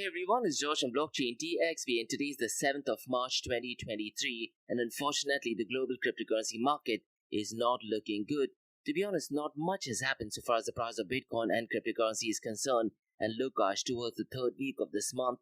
Hey everyone, it's Josh on Blockchain TXV and today is the 7th of March 2023 and unfortunately the global cryptocurrency market is not looking good. To be honest, not much has happened so far as the price of Bitcoin and cryptocurrency is concerned, and look guys, towards the third week of this month,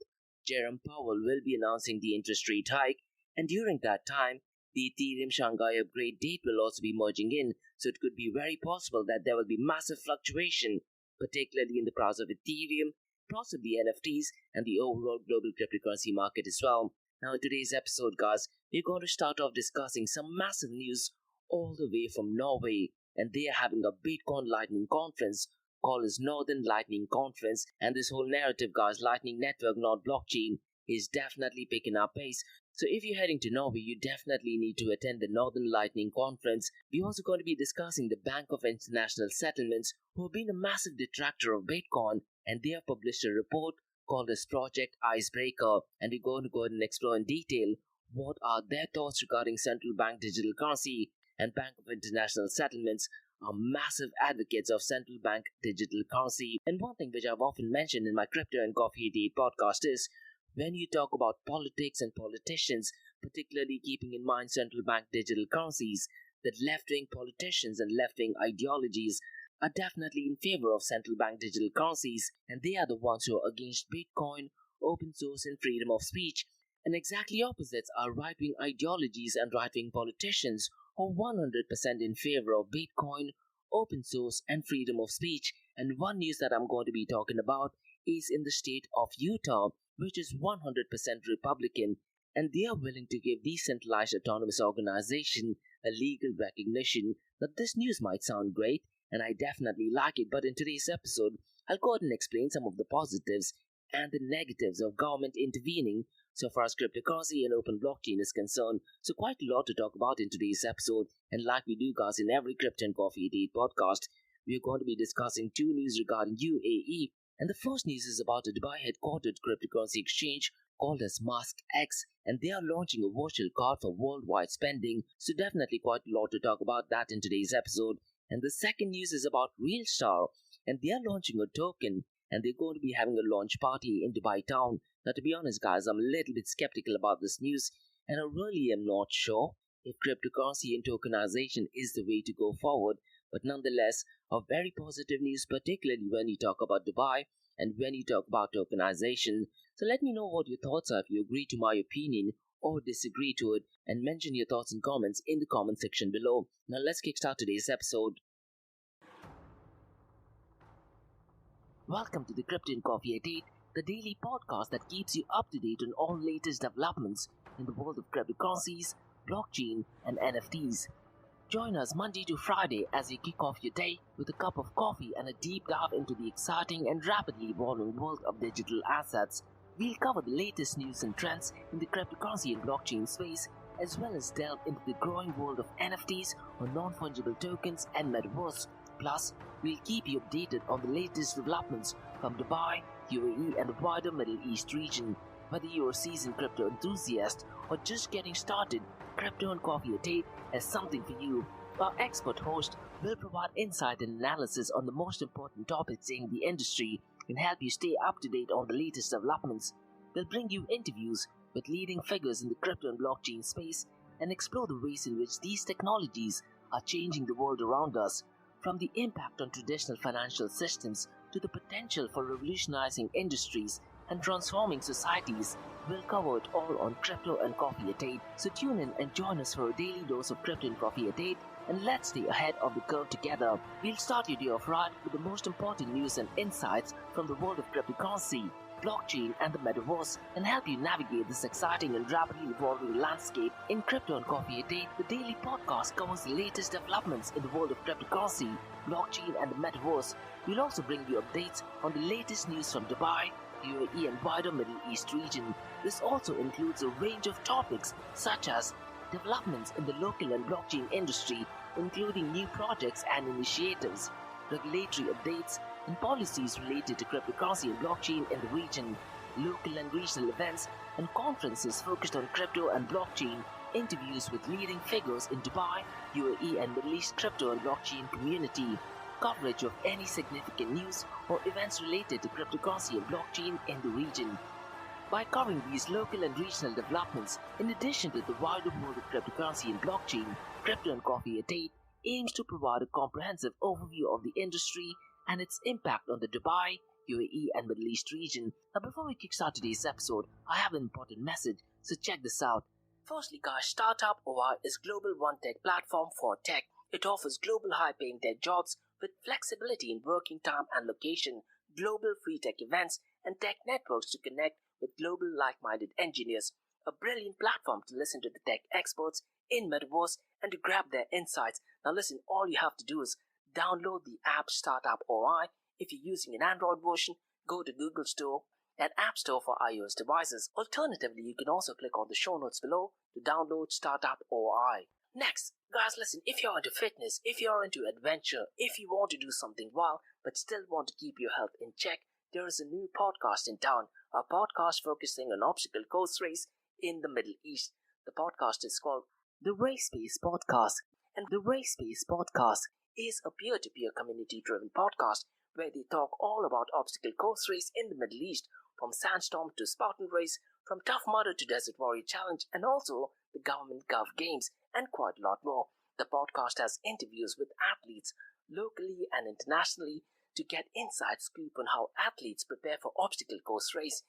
Jerome Powell will be announcing the interest rate hike, and during that time, the Ethereum Shanghai upgrade date will also be merging in, so it could be very possible that there will be massive fluctuation, particularly in the price of Ethereum, possibly NFTs, and the overall global cryptocurrency market as well. Now, in today's episode, guys, we're going to start off discussing some massive news all the way from Norway, and they are having a Bitcoin Lightning conference called as Northern Lightning Conference, and this whole narrative, guys, Lightning Network, not blockchain, is definitely picking up pace. So if you're heading to Norway, you definitely need to attend the Northern Lightning Conference. We're also going to be discussing the Bank of International Settlements, who have been a massive detractor of Bitcoin, and they have published a report called as Project Icebreaker, and we're going to go ahead and explore in detail what are their thoughts regarding central bank digital currency. And Bank of International Settlements are massive advocates of central bank digital currency. And one thing which I've often mentioned in my Crypto and Coffee Date podcast is when you talk about politics and politicians, particularly keeping in mind central bank digital currencies, that left-wing politicians and left-wing ideologies are definitely in favor of central bank digital currencies, and they are the ones who are against Bitcoin, open source, and freedom of speech. And exactly opposites are right-wing ideologies and right-wing politicians who are 100% in favor of Bitcoin, open source, and freedom of speech. And one news that I'm going to be talking about is in the state of Utah, which is 100% Republican, and they are willing to give decentralized autonomous organization a legal recognition. Now, this news might sound great, and I definitely like it, but in today's episode, I'll go ahead and explain some of the positives and the negatives of government intervening so far as cryptocurrency and open blockchain is concerned. So quite a lot to talk about in today's episode, and like we do guys in every Crypto and Coffee Date podcast, we are going to be discussing two news regarding UAE, and the first news is about a Dubai headquartered cryptocurrency exchange called as MaskX, and they are launching a virtual card for worldwide spending, so definitely quite a lot to talk about that in today's episode. And the second news is about Realstar, and they are launching a token, and they're going to be having a launch party in Dubai town. Now, to be honest, guys, I'm a little bit skeptical about this news, and I really am not sure if cryptocurrency and tokenization is the way to go forward. But nonetheless, a very positive news, particularly when you talk about Dubai and when you talk about tokenization. So let me know what your thoughts are, if you agree to my opinion or disagree to it, and mention your thoughts and comments in the comment section below. Now let's kickstart today's episode. Welcome to the Crypto and Coffee Date, the daily podcast that keeps you up to date on all latest developments in the world of cryptocurrencies, blockchain, and NFTs. Join us Monday to Friday as you kick off your day with a cup of coffee and a deep dive into the exciting and rapidly evolving world of digital assets. We'll cover the latest news and trends in the cryptocurrency and blockchain space, as well as delve into the growing world of NFTs or non-fungible tokens and metaverse. Plus, we'll keep you updated on the latest developments from Dubai, UAE, and the wider Middle East region. Whether you're a seasoned crypto enthusiast or just getting started, Crypto and Coffee Date has something for you. Our expert host will provide insight and analysis on the most important topics in the industry and help you stay up to date on the latest developments. We'll bring you interviews with leading figures in the crypto and blockchain space and explore the ways in which these technologies are changing the world around us, from the impact on traditional financial systems to the potential for revolutionizing industries and transforming societies. We'll cover it all on Crypto and Coffee a Date. So tune in and join us for a daily dose of Crypto and Coffee a Date, and let's stay ahead of the curve together. We'll start your day off right with the most important news and insights from the world of cryptocurrency, blockchain, and the metaverse, and help you navigate this exciting and rapidly evolving landscape. In Crypto and Coffee a Day, the daily podcast covers the latest developments in the world of cryptocurrency, blockchain, and the metaverse. We'll also bring you updates on the latest news from Dubai, UAE, and wider Middle East region. This also includes a range of topics such as developments in the local and blockchain industry, including new projects and initiatives, regulatory updates, and policies related to cryptocurrency and blockchain in the region, local and regional events and conferences focused on crypto and blockchain, interviews with leading figures in Dubai, UAE, and Middle East crypto and blockchain community, coverage of any significant news or events related to cryptocurrency and blockchain in the region. By covering these local and regional developments, in addition to the wider world of cryptocurrency and blockchain, Crypto and Coffee at 8 aims to provide a comprehensive overview of the industry and its impact on the Dubai, UAE, and Middle East region. Now, before we kickstart today's episode, I have an important message, so check this out. Firstly, guys, Startup OI is global one tech platform for tech. It offers global high-paying tech jobs with flexibility in working time and location, global free tech events, and tech networks to connect with global like-minded engineers. A brilliant platform to listen to the tech experts in Metaverse and to grab their insights. Now listen, all you have to do is download the app Startup OI. If you're using an Android version, go to Google Store and App Store for iOS devices. Alternatively, you can also click on the show notes below to download Startup OI. Next, guys, listen, if you're into fitness, if you're into adventure, if you want to do something wild but still want to keep your health in check, there is a new podcast in town, a podcast focusing on obstacle course race in the Middle East. The podcast is called The Race Space Podcast, and The Race Space Podcast is a peer-to-peer community-driven podcast where they talk all about obstacle course race in the Middle East, from Sandstorm to Spartan Race, from Tough Mudder to Desert Warrior Challenge, and also the Government Gov Games, and quite a lot more. The podcast has interviews with athletes locally and internationally to get inside scoop on how athletes prepare for obstacle course race.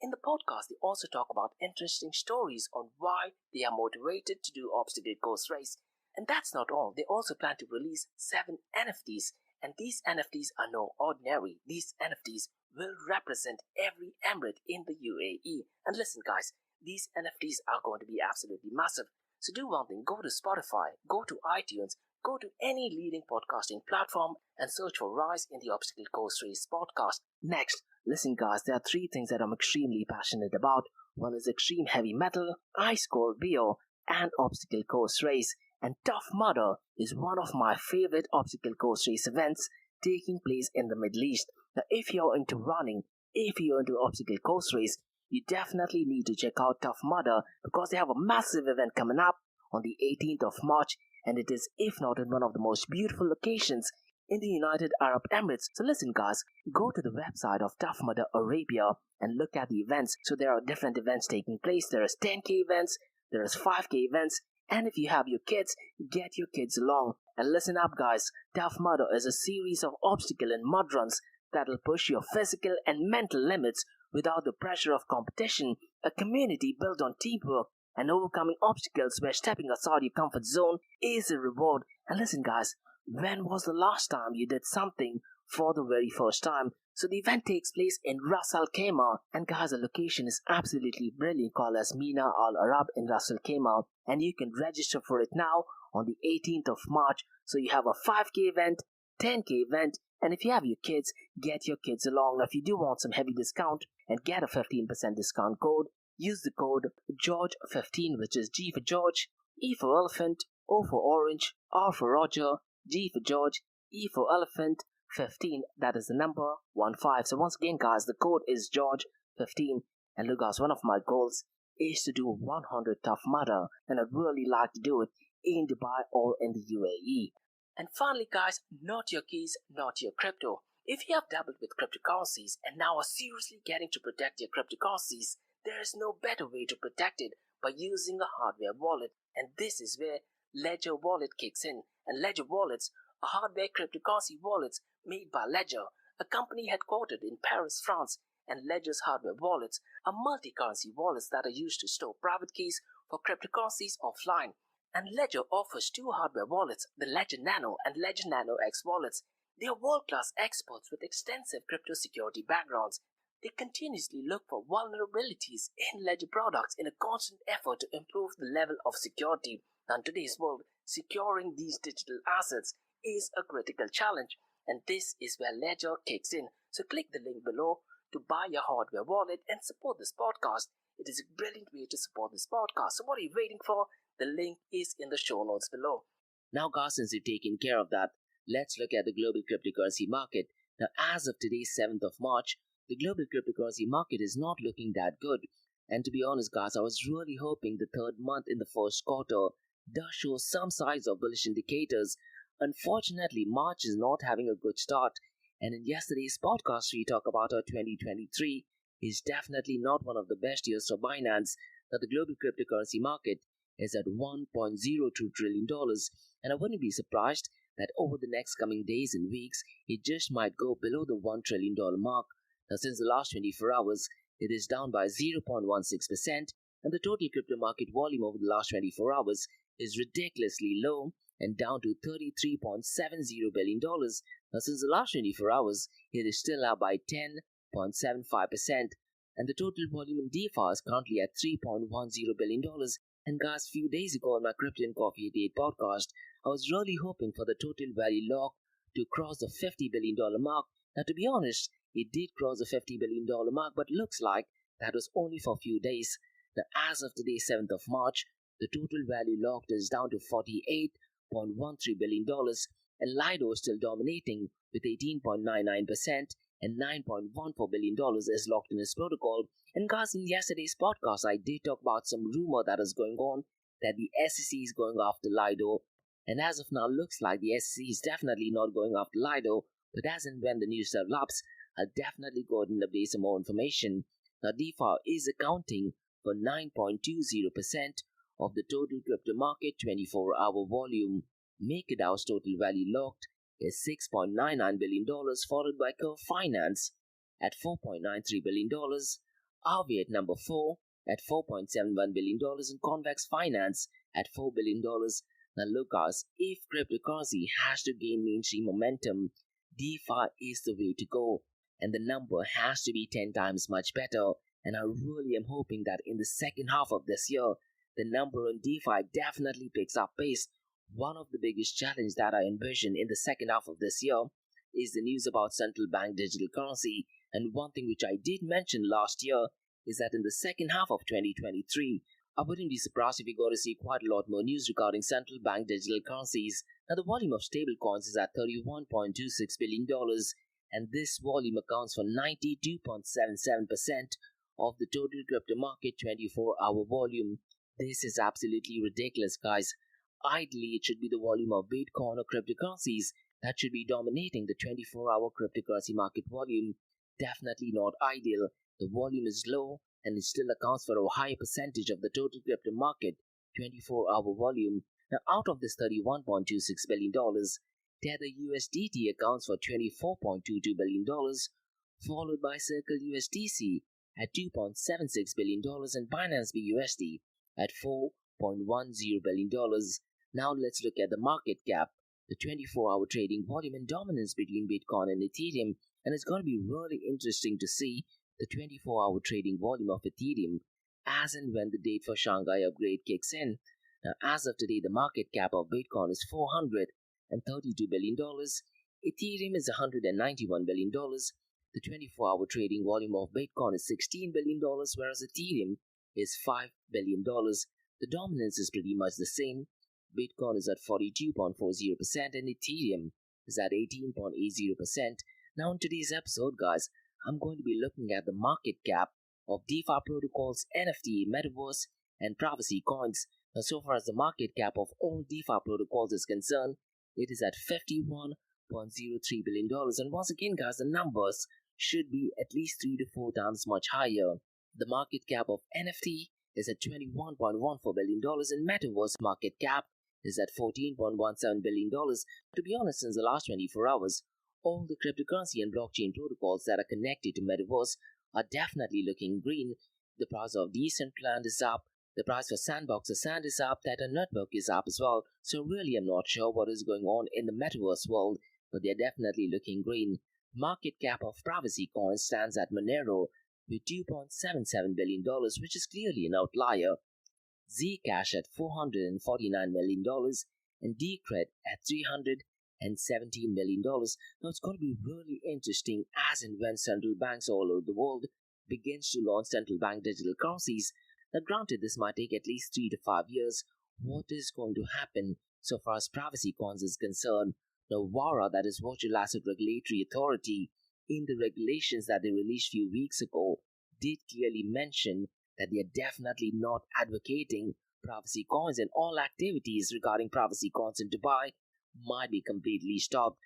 In the podcast, they also talk about interesting stories on why they are motivated to do obstacle course race. And that's not all. They also plan to release 7 NFTs, and these NFTs are no ordinary. These NFTs will represent every emirate in the UAE. And listen, guys, these NFTs are going to be absolutely massive. So do one thing, go to Spotify, go to iTunes, go to any leading podcasting platform and search for Rise in the Obstacle Course Race podcast. Next, listen guys, there are 3 things that I'm extremely passionate about. One is extreme heavy metal, ice cold beer, and obstacle course race. And Tough Mudder is one of my favorite obstacle course race events taking place in the Middle East. Now, if you're into running, if you're into obstacle course race, you definitely need to check out Tough Mudder because they have a massive event coming up on the 18th of March, and it is, if not in one of the most beautiful locations in the United Arab Emirates. So listen guys, go to the website of Tough Mudder Arabia and look at the events. So there are different events taking place. There is 10k events, there is 5k events, and if you have your kids, get your kids along. And listen up guys, Tough Mudder is a series of obstacle and mud runs that'll push your physical and mental limits without the pressure of competition, a community built on teamwork and overcoming obstacles where stepping outside your comfort zone is a reward. And listen guys, when was the last time you did something for the very first time? So the event takes place in Ras Al Khaimah, and guys, the location is absolutely brilliant, called as Mina Al Arab in Ras Al Khaimah, and you can register for it now on the 18th of March. So you have a 5k event, 10k event, and if you have your kids, get your kids along. Now if you do want some heavy discount and get a 15% discount code, use the code George15, which is G for George, E for Elephant, O for Orange, R for Roger, G for George, E for Elephant, 15. That is the number 15. So once again, guys, the code is George15. And look, guys, one of my goals is to do 100 Tough Mudder, and I'd really like to do it in Dubai or in the UAE. And finally, guys, not your keys, not your crypto. If you have dabbled with cryptocurrencies and now are seriously getting to protect your cryptocurrencies, there is no better way to protect it by using a hardware wallet. And this is where Ledger Wallet kicks in. And Ledger Wallets are hardware cryptocurrency wallets made by Ledger, a company headquartered in Paris, France. And Ledger's hardware wallets are multi-currency wallets that are used to store private keys for cryptocurrencies offline. And Ledger offers 2 hardware wallets, the Ledger Nano and Ledger Nano X wallets. They are world-class experts with extensive crypto security backgrounds. They continuously look for vulnerabilities in Ledger products in a constant effort to improve the level of security. Now, in today's world, securing these digital assets is a critical challenge, and this is where Ledger kicks in. So click the link below to buy your hardware wallet and support this podcast. It is a brilliant way to support this podcast. So what are you waiting for? The link is in the show notes below. Now, guys, since you've taken care of that, let's look at the global cryptocurrency market. Now, as of today, 7th of March, the global cryptocurrency market is not looking that good. And to be honest, guys, I was really hoping the third month in the first quarter does show some signs of bullish indicators. Unfortunately, March is not having a good start, and in yesterday's podcast, we talk about how 2023 is definitely not one of the best years for Binance, that the global cryptocurrency market is at $1.02 trillion, and I wouldn't be surprised that over the next coming days and weeks, it just might go below the $1 trillion mark. Now, since the last 24 hours, it is down by 0.16%, and the total crypto market volume over the last 24 hours is ridiculously low and down to $33.70 billion. Now, since the last 24 hours, it is still up by 10.75%, and the total volume in DeFi is currently at $3.10 billion. And guys, few days ago on my Crypto and Coffee at 8 podcast, I was really hoping for the total value lock to cross the $50 billion mark. Now, to be honest, it did cross the $50 billion mark, but looks like that was only for a few days. Now, as of today, 7th of March, the total value locked is down to $48.13 billion, and Lido is still dominating with 18.99%, and $9.14 billion is locked in its protocol. And guys, in yesterday's podcast, I did talk about some rumor that is going on that the SEC is going after Lido. And as of now, looks like the SEC is definitely not going after Lido, but as and when the news develops, I'll definitely go ahead and update some more information. Now, DeFi is accounting for 9.20% of the total crypto market 24-hour volume. MakerDAO's total value locked is $6.99 billion, followed by Curve Finance at $4.93 billion, Avi at number 4 at $4.71 billion, and Convex Finance at $4 billion. Now look guys, if cryptocurrency has to gain mainstream momentum, DeFi is the way to go, and the number has to be 10 times much better, and I really am hoping that in the second half of this year, the number on DeFi definitely picks up pace. One of the biggest challenges that I envision in the second half of this year is the news about central bank digital currency, and one thing which I did mention last year is that in the second half of 2023, I wouldn't be surprised if we go to see quite a lot more news regarding central bank digital currencies. Now the volume of stablecoins is at $31.26 billion, and this volume accounts for 92.77% of the total crypto market 24-hour volume. This is absolutely ridiculous, guys. Ideally, it should be the volume of Bitcoin or cryptocurrencies that should be dominating the 24-hour cryptocurrency market volume. Definitely not ideal. The volume is low and it still accounts for a higher percentage of the total crypto market 24-hour volume. Now, out of this $31.26 billion, Tether USDT accounts for $24.22 billion, followed by Circle USDC at $2.76 billion and Binance BUSD at $4.10 billion. Now let's look at the market cap, the 24-hour trading volume and dominance between Bitcoin and Ethereum, and it's going to be really interesting to see the 24-hour trading volume of Ethereum as and when the date for Shanghai upgrade kicks in. Now, as of today, the market cap of Bitcoin is $432 billion, Ethereum is $191 billion, the 24-hour trading volume of Bitcoin is $16 billion, whereas Ethereum is $5 billion. The dominance is pretty much the same. Bitcoin is at 42.40% and Ethereum is at 18.80%. Now in today's episode, guys, I'm going to be looking at the market cap of DeFi protocols, NFT, Metaverse, and privacy coins. Now, so far as the market cap of all DeFi protocols is concerned, it is at $51.03 billion. And once again, guys, the numbers should be at least 3 to 4 times much higher. The market cap of NFT is at $21.14 billion, and Metaverse market cap is at $14.17 billion. To be honest, since the last 24 hours, all the cryptocurrency and blockchain protocols that are connected to Metaverse are definitely looking green. The price of Decentraland is up, the price for Sandbox or Sand is up, Tether Network is up as well. So really I'm not sure what is going on in the Metaverse world, but they're definitely looking green. Market cap of privacy coins stands at Monero with $2.77 billion, which is clearly an outlier. Zcash at $449 million and Decred at $317 million. Now it's going to be really interesting as and when central banks all over the world begins to launch central bank digital currencies. Now granted, this might take at least 3 to 5 years. What is going to happen so far as privacy coins is concerned? Now VARA, that is Virtual Asset Regulatory Authority, in the regulations that they released few weeks ago, did clearly mention that they are definitely not advocating privacy coins, and all activities regarding privacy coins in Dubai might be completely stopped.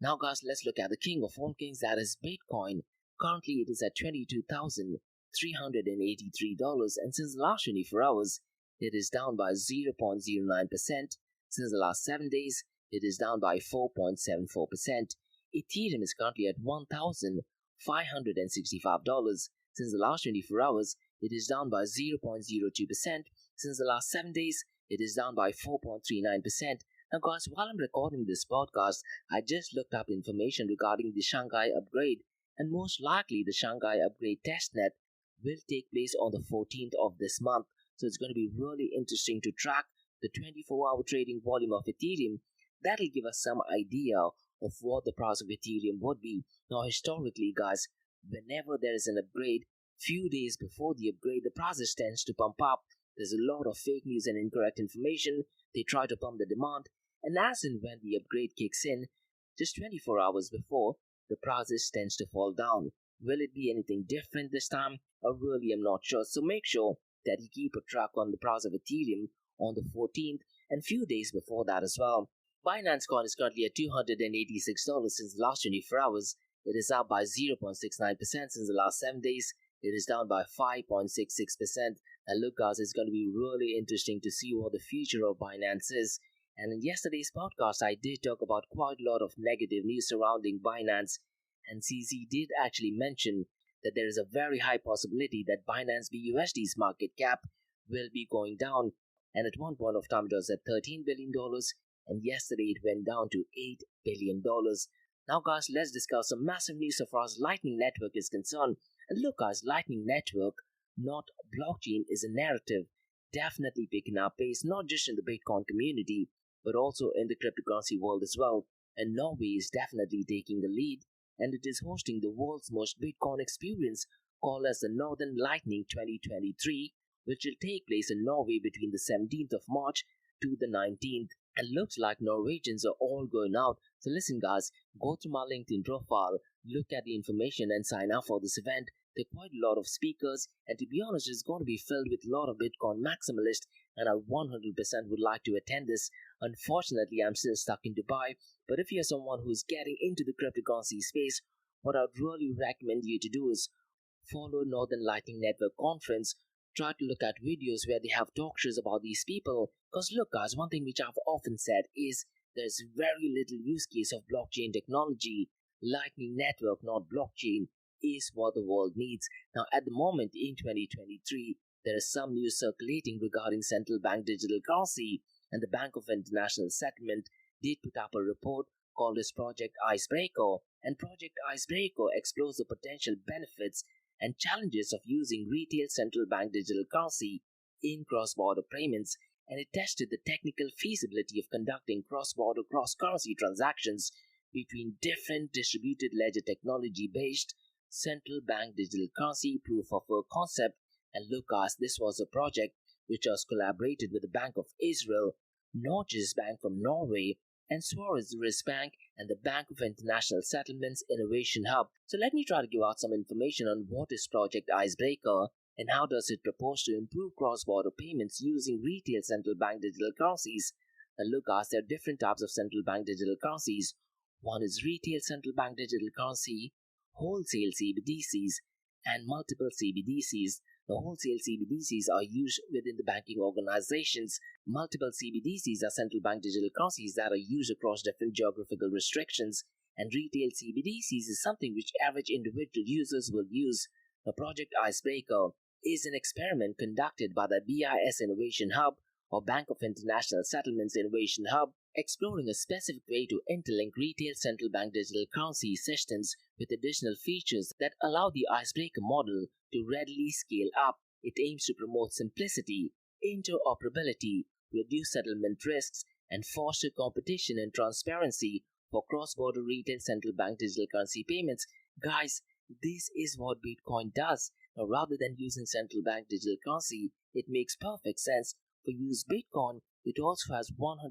Now, guys, let's look at the king of all kings, that is Bitcoin. Currently, it is at $22,383, and since the last 24 hours, it is down by 0.09%. Since the last 7 days, it is down by 4.74%. Ethereum is currently at $1,565. Since the last 24 hours, it is down by 0.02%. Since the last 7 days, it is down by 4.39%. Now, guys, while I'm recording this podcast, I just looked up information regarding the Shanghai upgrade, and most likely the Shanghai upgrade testnet will take place on the 14th of this month. So it's going to be really interesting to track the 24-hour trading volume of Ethereum. That'll give us some idea of what the price of Ethereum would be. Now, historically, guys, whenever there is an upgrade, few days before the upgrade, the prices tends to pump up. There's a lot of fake news and incorrect information. They try to pump the demand, and as and when the upgrade kicks in, just 24 hours before, the prices tends to fall down. Will it be anything different this time? I really am not sure. So make sure that you keep a track on the price of Ethereum on the 14th and few days before that as well. Binance Coin is currently at $286 since the last 24 hours. It is up by 0.69% since the last 7 days. It is down by 5.66%. And look, guys, it's going to be really interesting to see what the future of Binance is. And in yesterday's podcast, I did talk about quite a lot of negative news surrounding Binance. And CZ did actually mention that there is a very high possibility that Binance BUSD's market cap will be going down. And at one point of time, it was at $13 billion. And yesterday, it went down to $8 billion. Now, guys, let's discuss some massive news so far as Lightning Network is concerned. And look, guys, Lightning Network, not blockchain, is a narrative definitely picking up pace, not just in the Bitcoin community, but also in the cryptocurrency world as well. And Norway is definitely taking the lead, and it is hosting the world's most Bitcoin experience called as the Northern Lightning 2023, which will take place in Norway between the 17th of March to the 19th. And looks like Norwegians are all going out. So listen, guys, go to my LinkedIn profile, look at the information and sign up for this event. There are quite a lot of speakers, and to be honest, it's going to be filled with a lot of Bitcoin maximalists, and I 100% would like to attend this. Unfortunately, I'm still stuck in Dubai, but if you're someone who's getting into the cryptocurrency space, what I'd really recommend you to do is follow Northern Lightning Network Conference. Try to look at videos where they have talk shows about these people. Because look, guys, one thing which I've often said is there's very little use case of blockchain technology. Lightning Network, not blockchain, is what the world needs. Now, at the moment in 2023, there is some news circulating regarding central bank digital currency, and the Bank of International Settlement did put up a report called as Project Icebreaker, and Project Icebreaker explores the potential benefits and challenges of using retail central bank digital currency in cross-border payments, and it tested the technical feasibility of conducting cross-border cross-currency transactions between different distributed ledger technology-based central bank digital currency proof of work concept. And look, guys, this was a project which was collaborated with the Bank of Israel, Norges Bank from Norway, and Suarez Risk Bank, and the Bank of International Settlements Innovation Hub. So let me try to give out some information on what is Project Icebreaker and how does it propose to improve cross-border payments using retail central bank digital currencies. And look, guys, there are different types of central bank digital currencies. One is retail central bank digital currency, wholesale CBDCs, and multiple CBDCs. The wholesale CBDCs are used within the banking organizations. Multiple CBDCs are central bank digital currencies that are used across different geographical restrictions. And retail CBDCs is something which average individual users will use. The Project Icebreaker is an experiment conducted by the BIS Innovation Hub, or Bank of International Settlements Innovation Hub, exploring a specific way to interlink retail central bank digital currency systems with additional features that allow the Icebreaker model to readily scale up. It aims to promote simplicity, interoperability, reduce settlement risks, and foster competition and transparency for cross-border retail central bank digital currency payments. Guys, this is what Bitcoin does. Now, rather than using central bank digital currency, it makes perfect sense for use Bitcoin. It also has 100%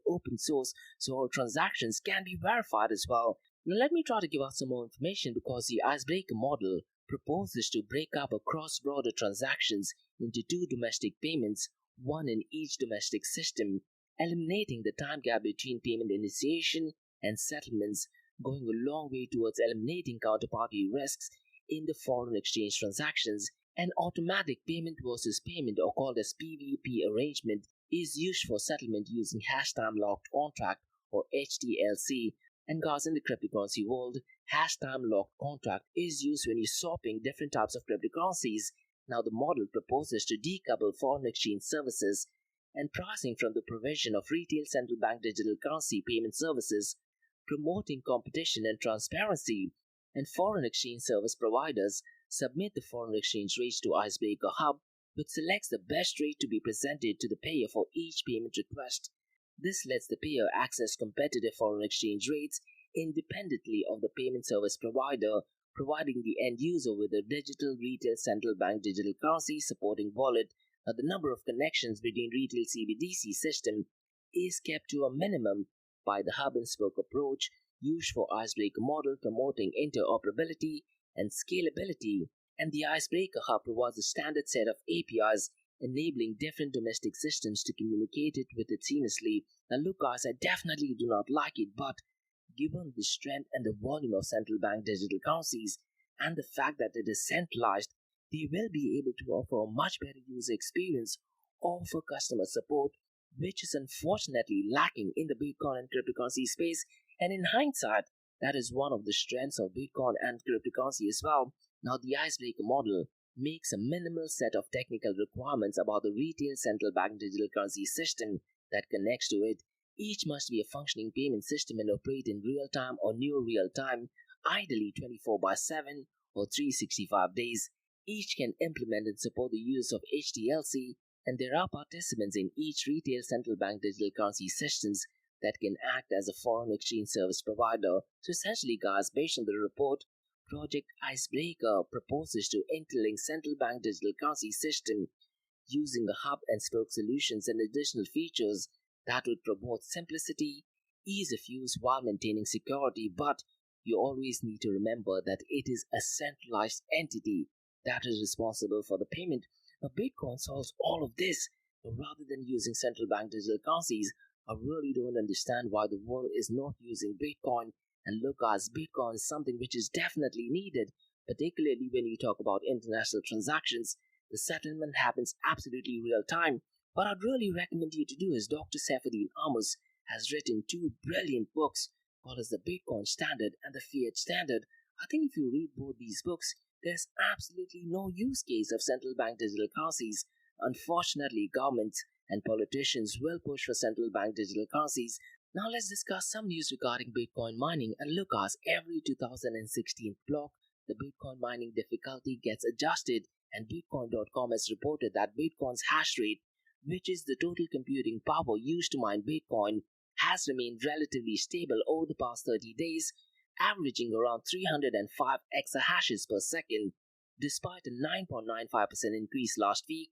open source, so all transactions can be verified as well. Now let me try to give out some more information, because the Icebreaker model proposes to break up a cross-border transactions into two domestic payments, one in each domestic system, eliminating the time gap between payment initiation and settlements, going a long way towards eliminating counterparty risks in the foreign exchange transactions. An automatic payment versus payment, or called as PVP arrangement, is used for settlement using hash time locked contract, or HTLC. And guys, in the cryptocurrency world, hash time locked contract is used when you're swapping different types of cryptocurrencies. Now, the model proposes to decouple foreign exchange services and pricing from the provision of retail central bank digital currency payment services, promoting competition and transparency. And foreign exchange service providers submit the foreign exchange rates to Icebreaker Hub, which selects the best rate to be presented to the payer for each payment request. This lets the payer access competitive foreign exchange rates independently of the payment service provider, providing the end user with a digital retail central bank digital currency supporting wallet. Now, the number of connections between retail CBDC system is kept to a minimum by the hub and spoke approach used for Icebreaker model, promoting interoperability and scalability. And the Icebreaker Hub provides a standard set of APIs enabling different domestic systems to communicate it with it seamlessly. Now look guys, I definitely do not like it, but given the strength and the volume of central bank digital currencies and the fact that it is centralized, they will be able to offer a much better user experience, offer customer support, which is unfortunately lacking in the Bitcoin and cryptocurrency space. And in hindsight, that is one of the strengths of Bitcoin and cryptocurrency as well. Now, the Icebreaker model makes a minimal set of technical requirements about the retail central bank digital currency system that connects to it. Each must be a functioning payment system and operate in real time or near real time, ideally 24/7 or 365 days. Each can implement and support the use of HTLC, and there are participants in each retail central bank digital currency systems that can act as a foreign exchange service provider. So essentially guys, based on the report, Project Icebreaker proposes to interlink central bank digital currency system using a hub and spoke solutions and additional features that would promote simplicity, ease of use while maintaining security. But you always need to remember that it is a centralized entity that is responsible for the payment. Now, Bitcoin solves all of this. Rather than using central bank digital currencies, I really don't understand why the world is not using Bitcoin. And look, guys, Bitcoin is something which is definitely needed, particularly when you talk about international transactions. The settlement happens absolutely real time. What I'd really recommend you to do is Dr. Saifuddin Amos has written two brilliant books called as the Bitcoin Standard and the Fiat Standard. I think if you read both these books, there's absolutely no use case of central bank digital currencies. Unfortunately, governments and politicians will push for central bank digital currencies. Now let's discuss some news regarding Bitcoin mining. And look, guys, every 2016 block, the Bitcoin mining difficulty gets adjusted, and Bitcoin.com has reported that Bitcoin's hash rate, which is the total computing power used to mine Bitcoin, has remained relatively stable over the past 30 days, averaging around 305 exahashes per second, despite a 9.95% increase last week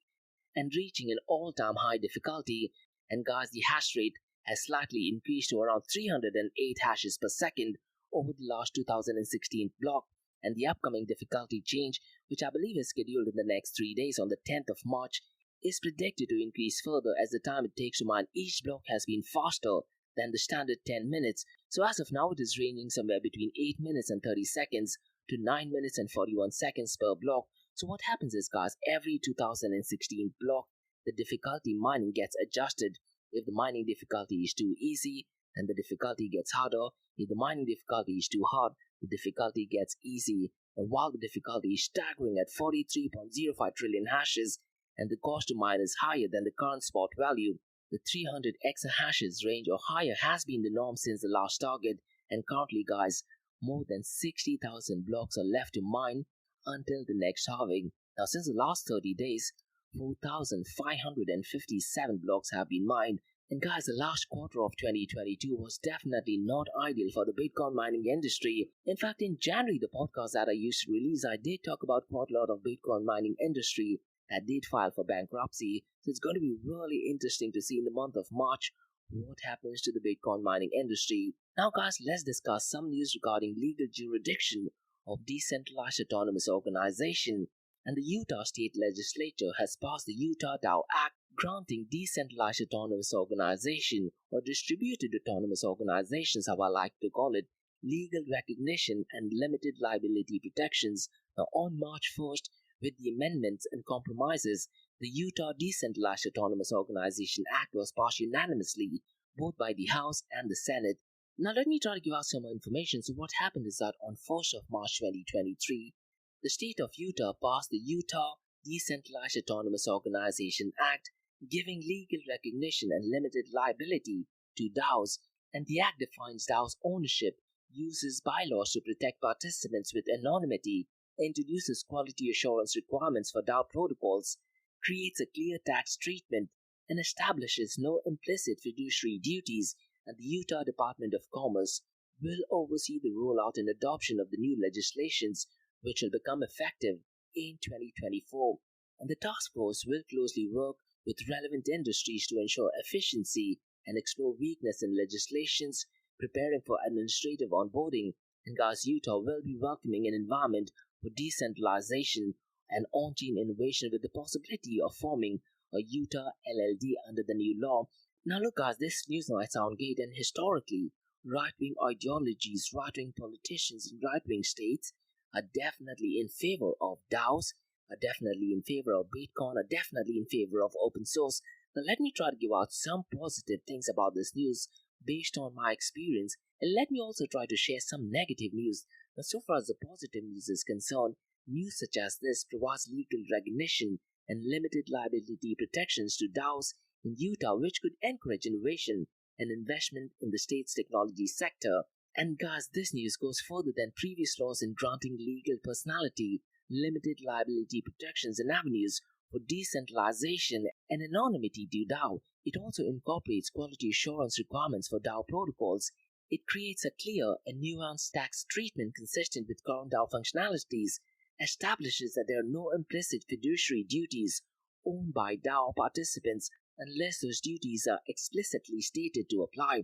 and reaching an all-time high difficulty. And guys, the hash rate has slightly increased to around 308 hashes per second over the last 2016 block, and the upcoming difficulty change, which I believe is scheduled in the next 3 days on the 10th of March, is predicted to increase further as the time it takes to mine each block has been faster than the standard 10 minutes. So as of now, it is ranging somewhere between 8 minutes and 30 seconds to 9 minutes and 41 seconds per block. So what happens is, guys, every 2016 block, the difficulty mining gets adjusted. If the mining difficulty is too easy, then the difficulty gets harder. If the mining difficulty is too hard, the difficulty gets easy. And while the difficulty is staggering at 43.05 trillion hashes, and the cost to mine is higher than the current spot value, the 300 exahashes range or higher has been the norm since the last target, and currently, guys, more than 60,000 blocks are left to mine until the next halving. Now, since the last 30 days, 4,557 blocks have been mined. And guys, the last quarter of 2022 was definitely not ideal for the Bitcoin mining industry. In fact, in January, the podcast that I used to release, I did talk about quite a lot of Bitcoin mining industry that did file for bankruptcy. So it's going to be really interesting to see in the month of March what happens to the Bitcoin mining industry. Now guys, let's discuss some news regarding legal jurisdiction of decentralized autonomous organization. And the Utah State Legislature has passed the Utah DAO Act granting decentralized autonomous organization or distributed autonomous organizations, how I like to call it, legal recognition and limited liability protections. Now, on March 1st, with the amendments and compromises, the Utah Decentralized Autonomous Organization Act was passed unanimously both by the House and the Senate. Now, let me try to give out some more information. So, what happened is that on 1st of March 2023, the state of Utah passed the Utah Decentralized Autonomous Organization Act, giving legal recognition and limited liability to DAOs, and the Act defines DAOs ownership, uses bylaws to protect participants with anonymity, introduces quality assurance requirements for DAO protocols, creates a clear tax treatment, and establishes no implicit fiduciary duties, and the Utah Department of Commerce will oversee the rollout and adoption of the new legislations, which will become effective in 2024. And the task force will closely work with relevant industries to ensure efficiency and explore weakness in legislations, preparing for administrative onboarding. And guys, Utah will be welcoming an environment for decentralization and on-chain innovation with the possibility of forming a Utah LLD under the new law. Now look guys, this news might sound great, and historically, right-wing ideologies, right-wing politicians in right-wing states are definitely in favor of DAOs, are definitely in favor of Bitcoin, are definitely in favor of open source. Now let me try to give out some positive things about this news based on my experience, and let me also try to share some negative news. Now so far as the positive news is concerned, news such as this provides legal recognition and limited liability protections to DAOs in Utah, which could encourage innovation and investment in the state's technology sector. And guys, this news goes further than previous laws in granting legal personality, limited liability protections, and avenues for decentralization and anonymity to DAO. It also incorporates quality assurance requirements for DAO protocols. It creates a clear and nuanced tax treatment consistent with current DAO functionalities, establishes that there are no implicit fiduciary duties owned by DAO participants unless those duties are explicitly stated to apply.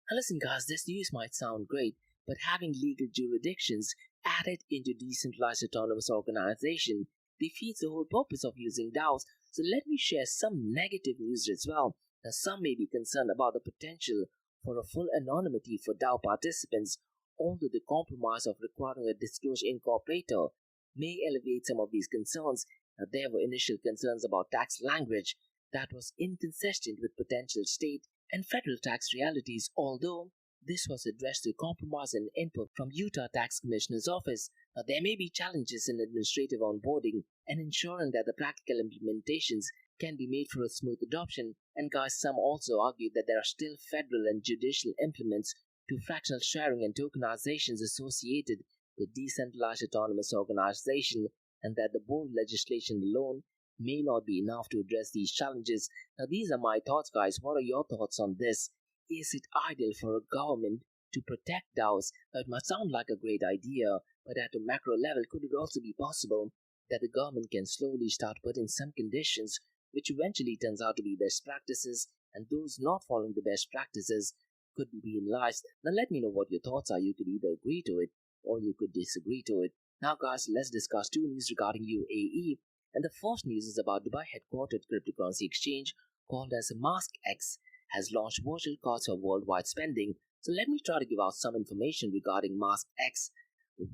Now listen guys, this news might sound great, but having legal jurisdictions added into decentralized autonomous organization defeats the whole purpose of using DAOs. So let me share some negative news as well. Now some may be concerned about the potential for a full anonymity for DAO participants, although the compromise of requiring a disclosure incorporator may elevate some of these concerns. Now there were initial concerns about tax language that was inconsistent with potential state and federal tax realities, although this was addressed through compromise and input from Utah Tax Commissioner's office. Now, there may be challenges in administrative onboarding and ensuring that the practical implementations can be made for a smooth adoption. And guys, some also argue that there are still federal and judicial implements to fractional sharing and tokenizations associated with decentralized autonomous organization, and that the bold legislation alone may not be enough to address these challenges. Now, these are my thoughts, guys. What are your thoughts on this? Is it ideal for a government to protect DAOs? Now, it might sound like a great idea, but at a macro level, could it also be possible that the government can slowly start putting some conditions which eventually turns out to be best practices, and those not following the best practices could be penalized? Now, let me know what your thoughts are. You could either agree to it or you could disagree to it. Now, guys, let's discuss two news regarding UAE. And the first news is about Dubai headquartered cryptocurrency exchange called as MaskX has launched virtual cards for worldwide spending. So let me try to give out some information regarding MaskX.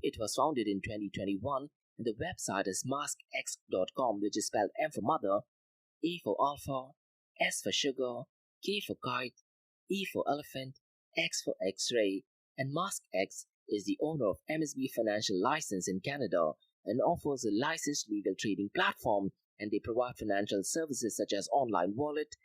It was founded in 2021 and the website is maskx.com, which is spelled M for mother, A for alpha, S for sugar, K for kite, E for elephant, X for X-ray. And MaskX is the owner of MSB Financial License in Canada and offers a licensed legal trading platform, and they provide financial services such as online wallet,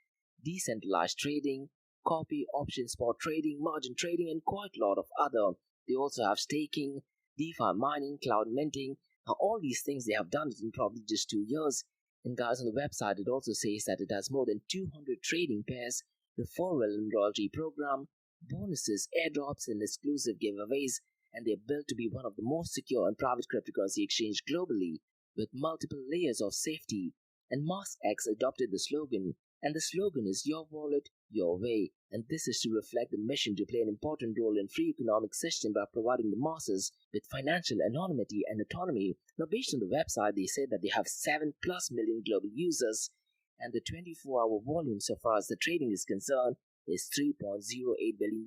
decentralized trading, copy, option spot trading, margin trading, and quite a lot of other. They also have staking, DeFi mining, cloud minting. Now all these things they have done in probably just 2 years. And guys, on the website it also says that it has more than 200 trading pairs, referral and loyalty program, bonuses, airdrops, and exclusive giveaways, and they're built to be one of the most secure and private cryptocurrency exchange globally with multiple layers of safety. And MaskX adopted the slogan, and the slogan is your wallet, your way, and this is to reflect the mission to play an important role in free economic system by providing the masses with financial anonymity and autonomy. Now, based on the website, they say that they have 7+ million global users, and the 24-hour volume so far as the trading is concerned is $3.08 billion.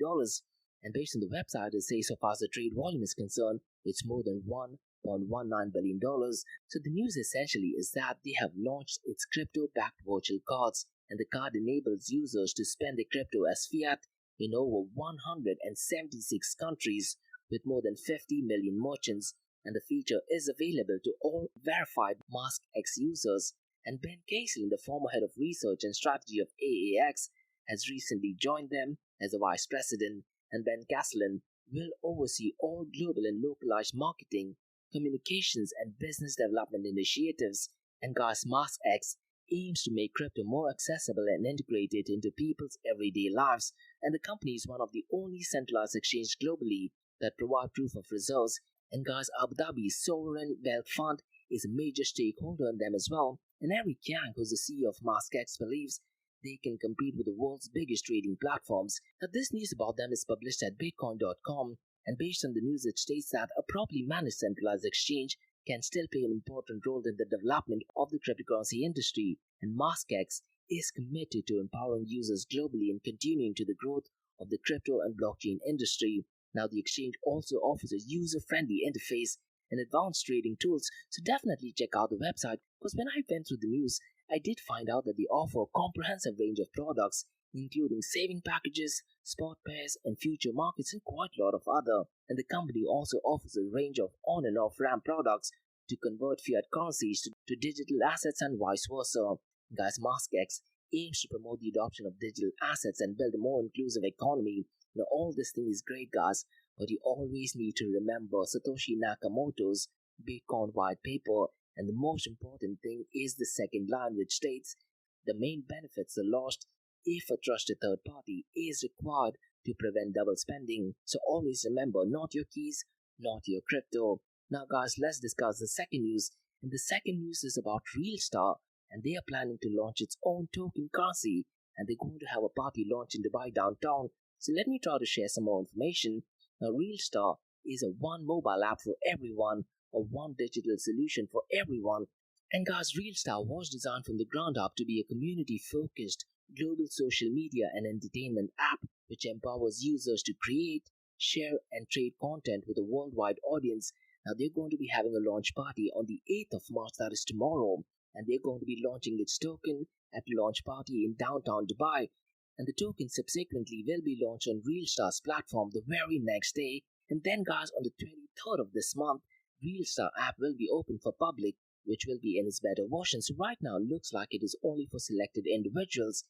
And based on the website, it says so far as the trade volume is concerned, it's more than $1.19 billion. So the news essentially is that they have launched its crypto-backed virtual cards, and the card enables users to spend their crypto as fiat in over 176 countries with more than 50 million merchants, and the feature is available to all verified MaskX users. And Ben Casey, the former head of research and strategy of AAX, has recently joined them as a vice president, and Ben Castellan will oversee all global and localized marketing, communications, and business development initiatives. And guys, MaskX aims to make crypto more accessible and integrated into people's everyday lives, and the company is one of the only centralized exchanges globally that provide proof of reserves. And guys, Abu Dhabi's sovereign wealth fund is a major stakeholder in them as well, and Eric Yang, who's the CEO of MaskX, believes they can compete with the world's biggest trading platforms. Now, this news about them is published at bitcoin.com, and based on the news, it states that a properly managed centralized exchange can still play an important role in the development of the cryptocurrency industry, and MaskX is committed to empowering users globally and continuing to the growth of the crypto and blockchain industry. Now, the exchange also offers a user-friendly interface and advanced trading tools, so definitely check out the website, because when I went through the news, I did find out that they offer a comprehensive range of products, including saving packages, spot pairs, and future markets, and quite a lot of other. And the company also offers a range of on and off ramp products to convert fiat currencies to digital assets and vice versa. Guys, MaskX aims to promote the adoption of digital assets and build a more inclusive economy. Now, all this thing is great, guys, but you always need to remember Satoshi Nakamoto's Bitcoin white paper, and the most important thing is the second line, which states the main benefits are lost if a trusted third party is required to prevent double spending. So always remember, not your keys, not your crypto. Now, guys, let's discuss the second news, and the second news is about Realstar, and they are planning to launch its own token currency, and they're going to have a party launch in Dubai downtown. So let me try to share some more information. Now, Realstar is a one mobile app for everyone, a one digital solution for everyone. And guys, Realstar was designed from the ground up to be a community-focused global social media and entertainment app which empowers users to create, share, and trade content with a worldwide audience. Now, they're going to be having a launch party on the 8th of March, that is tomorrow, and they're going to be launching its token at the launch party in downtown Dubai. And the token subsequently will be launched on Realstar's platform the very next day. And then, guys, on the 23rd of this month, Realstar app will be open for public, which will be in its beta version. So right now, it looks like it is only for selected individuals.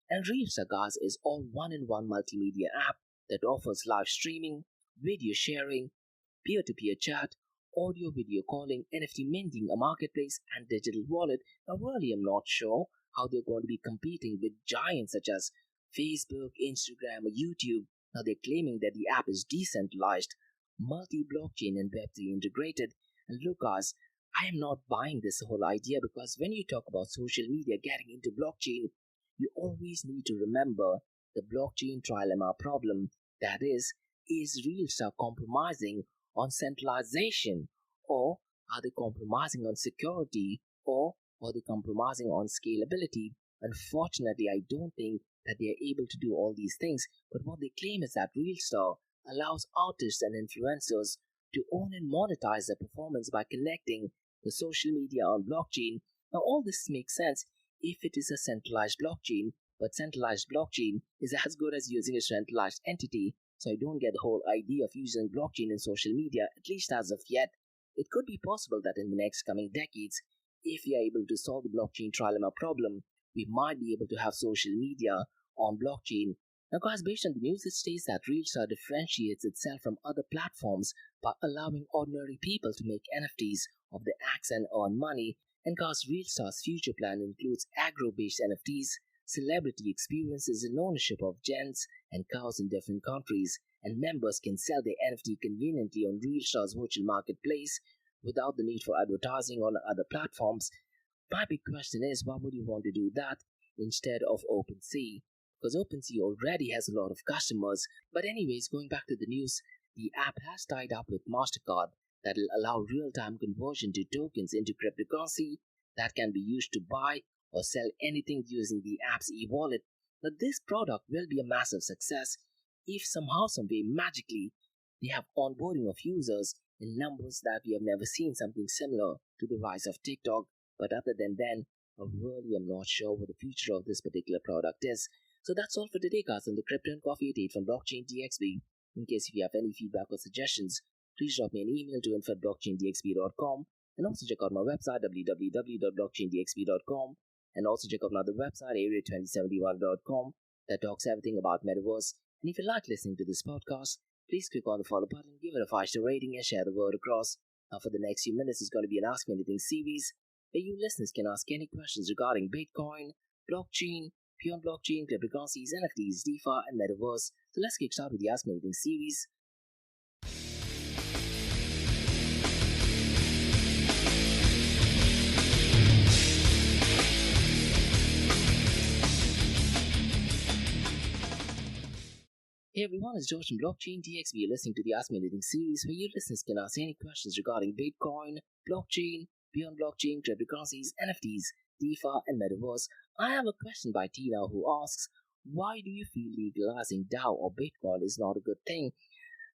And Realstar, guys, is all one-in-one multimedia app that offers live streaming, video sharing, peer-to-peer chat, audio video calling, NFT minting, a marketplace, and digital wallet. Now, really, I'm not sure how they're going to be competing with giants such as Facebook, Instagram, or YouTube. Now, they're claiming that the app is decentralized, multi-blockchain, and Web3 integrated. And look, guys, I am not buying this whole idea, because when you talk about social media getting into blockchain, you always need to remember the blockchain trilemma problem. That is Realstar compromising on centralization, or are they compromising on security, or are they compromising on scalability? Unfortunately, I don't think that they are able to do all these things, but what they claim is that Realstar allows artists and influencers to own and monetize their performance by connecting the social media on blockchain. Now, all this makes sense if it is a centralized blockchain, but centralized blockchain is as good as using a centralized entity, so I don't get the whole idea of using blockchain in social media, at least as of yet. It could be possible that in the next coming decades, if we are able to solve the blockchain trilemma problem, we might be able to have social media on blockchain. Now, guys, based on the news, it states that Realstar differentiates itself from other platforms by allowing ordinary people to make NFTs of their acts and earn money. And guys, Realstar's future plan includes agro-based NFTs, celebrity experiences, and ownership of gens and cows in different countries. And members can sell their NFT conveniently on Realstar's virtual marketplace without the need for advertising on other platforms. My big question is, why would you want to do that instead of OpenSea? Because OpenSea already has a lot of customers. But anyways, going back to the news, the app has tied up with MasterCard that will allow real-time conversion to tokens into cryptocurrency that can be used to buy or sell anything using the app's e-wallet, that this product will be a massive success if somehow, some way, magically, they have onboarding of users in numbers that we have never seen, something similar to the rise of TikTok. But other than then, I really am not sure what the future of this particular product is. So that's all for today, guys, on the Crypto and Coffee Date from Blockchain DXB. In case if you have any feedback or suggestions, please drop me an email to info@blockchaindxb.com, and also check out my website www.blockchaindxb.com, and also check out another website area2071.com that talks everything about metaverse. And if you like listening to this podcast, please click on the follow button, give it a 5-star rating, and share the word across. Now, for the next few minutes, it's going to be an Ask Me Anything series where you listeners can ask any questions regarding Bitcoin, blockchain, beyond blockchain, cryptocurrencies, NFTs, DeFi, and metaverse. So let's kick start with the Ask Me Anything series. Hey everyone, it's George from Blockchain DXB. You're listening to the Ask Me Anything series where you listeners can ask any questions regarding Bitcoin, blockchain, beyond blockchain, cryptocurrencies, NFTs, DeFi, and metaverse. I have a question by Tina who asks, why do you feel legalizing DAO or Bitcoin is not a good thing?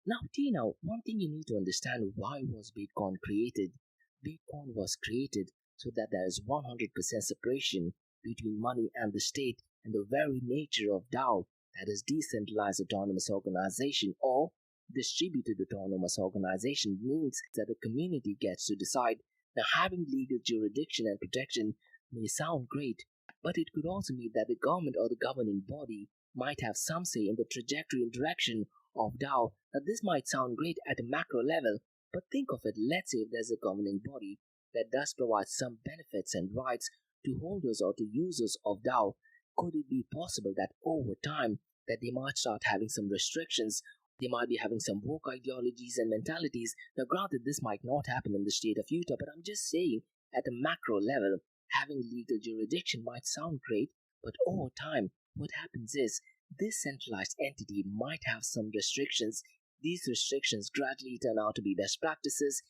Now, Tina, one thing you need to understand, why was Bitcoin created? Bitcoin was created so that there is 100% separation between money and the state, and the very nature of DAO, that is decentralized autonomous organization or distributed autonomous organization, means that the community gets to decide. Now, having legal jurisdiction and protection may sound great, but it could also mean that the government or the governing body might have some say in the trajectory and direction of DAO. Now, this might sound great at a macro level, but think of it. Let's say if there's a governing body that does provide some benefits and rights to holders or to users of DAO, could it be possible that over time that they might start having some restrictions? They might be having some woke ideologies and mentalities. Now, granted, this might not happen in the state of Utah, but I'm just saying at a macro level, having legal jurisdiction might sound great, but over time, what happens is this centralized entity might have some restrictions. These restrictions gradually turn out to be best practices,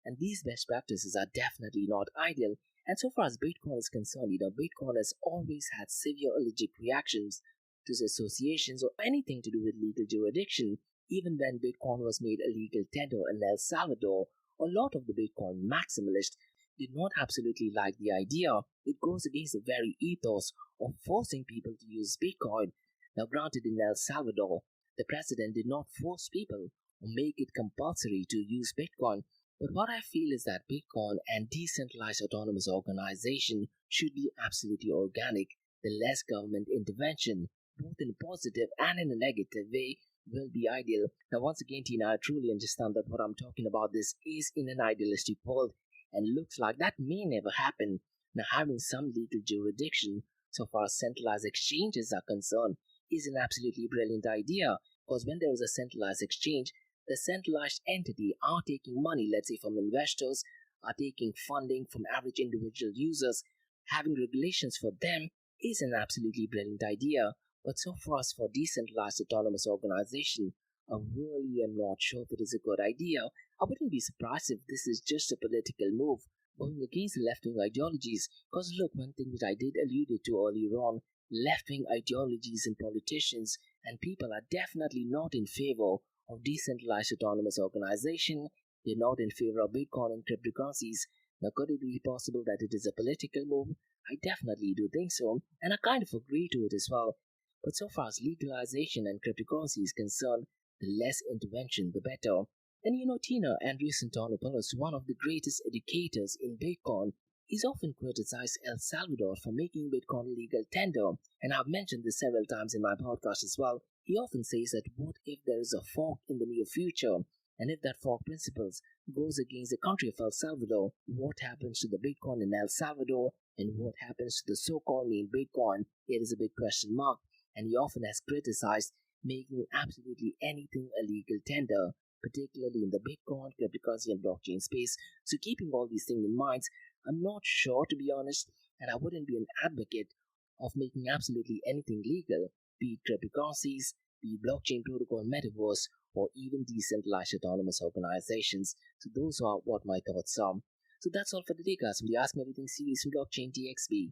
and these best practices are definitely not ideal. And so far as Bitcoin is concerned, Bitcoin has always had severe allergic reactions to associations or anything to do with legal jurisdiction. Even when Bitcoin was made a legal tender in El Salvador, a lot of the Bitcoin maximalists did not absolutely like the idea. It goes against the very ethos of forcing people to use Bitcoin. Now, granted, in El Salvador, the president did not force people or make it compulsory to use Bitcoin. But what I feel is that Bitcoin and decentralized autonomous organization should be absolutely organic. The less government intervention, both in a positive and in a negative way, will be ideal. Now, once again, Tina, I truly understand that what I'm talking about this is in an idealistic world, and looks like that may never happen. Now, having some legal jurisdiction, so far as centralized exchanges are concerned, is an absolutely brilliant idea, because when there is a centralized exchange, the centralized entity are taking money, let's say from investors, are taking funding from average individual users. Having regulations for them is an absolutely brilliant idea. But so far as for decentralized autonomous organization, I really am not sure if it is a good idea. I wouldn't be surprised if this is just a political move going against the left-wing ideologies. Because look, one thing which I did allude to earlier on, left-wing ideologies and politicians and people are definitely not in favor of decentralized autonomous organization. They're not in favor of Bitcoin and cryptocurrencies. Now, could it be possible that it is a political move? I definitely do think so, and I kind of agree to it as well. But so far as legalization and cryptocurrency is concerned, the less intervention, the better. And Tina, Andrew Santonopoulos, one of the greatest educators in Bitcoin, is often criticized El Salvador for making Bitcoin legal tender, and I've mentioned this several times in my podcast as well. He often says that what if there is a fork in the near future, and if that fork principles goes against the country of El Salvador, what happens to the Bitcoin in El Salvador, and what happens to the so-called main Bitcoin? It is a big question mark, and he often has criticized making absolutely anything a legal tender, particularly in the Bitcoin, cryptocurrency, and blockchain space. So keeping all these things in mind, I'm not sure, to be honest, and I wouldn't be an advocate of making absolutely anything legal, be it cryptocurrencies, be it blockchain protocol, metaverse, or even decentralized autonomous organizations. So those are what my thoughts are. So that's all for today, guys, from the Ask Me Everything series from Blockchain DXB.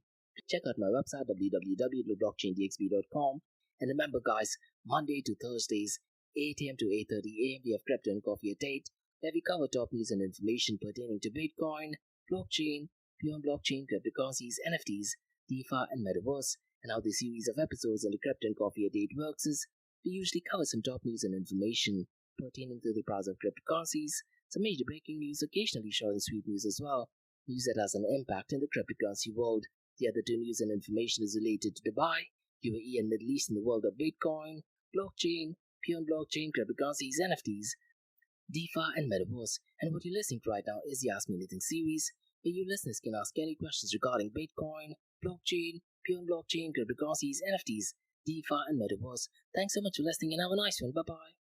Check out my website www.blockchaindxb.com. And remember, guys, Monday to Thursdays, 8 a.m. to 8:30 a.m. we have Crypto and Coffee at 8, where we cover top news and information pertaining to Bitcoin, blockchain, beyond blockchain, cryptocurrencies, NFTs, DeFi, and Metaverse. And how the series of episodes on the Crypto and Coffee at 8 works is we usually cover some top news and information pertaining to the price of cryptocurrencies, some major breaking news, occasionally short and sweet news as well, news that has an impact in the cryptocurrency world. The other two news and information is related to Dubai, UAE, and Middle East in the world of Bitcoin, blockchain, beyond blockchain, cryptocurrencies, NFTs, DeFi, and Metaverse. And what you're listening to right now is the Ask Me Anything series, where you listeners can ask any questions regarding Bitcoin, blockchain, beyond blockchain, cryptocurrencies, NFTs, DeFi, and Metaverse. Thanks so much for listening and have a nice one. Bye bye.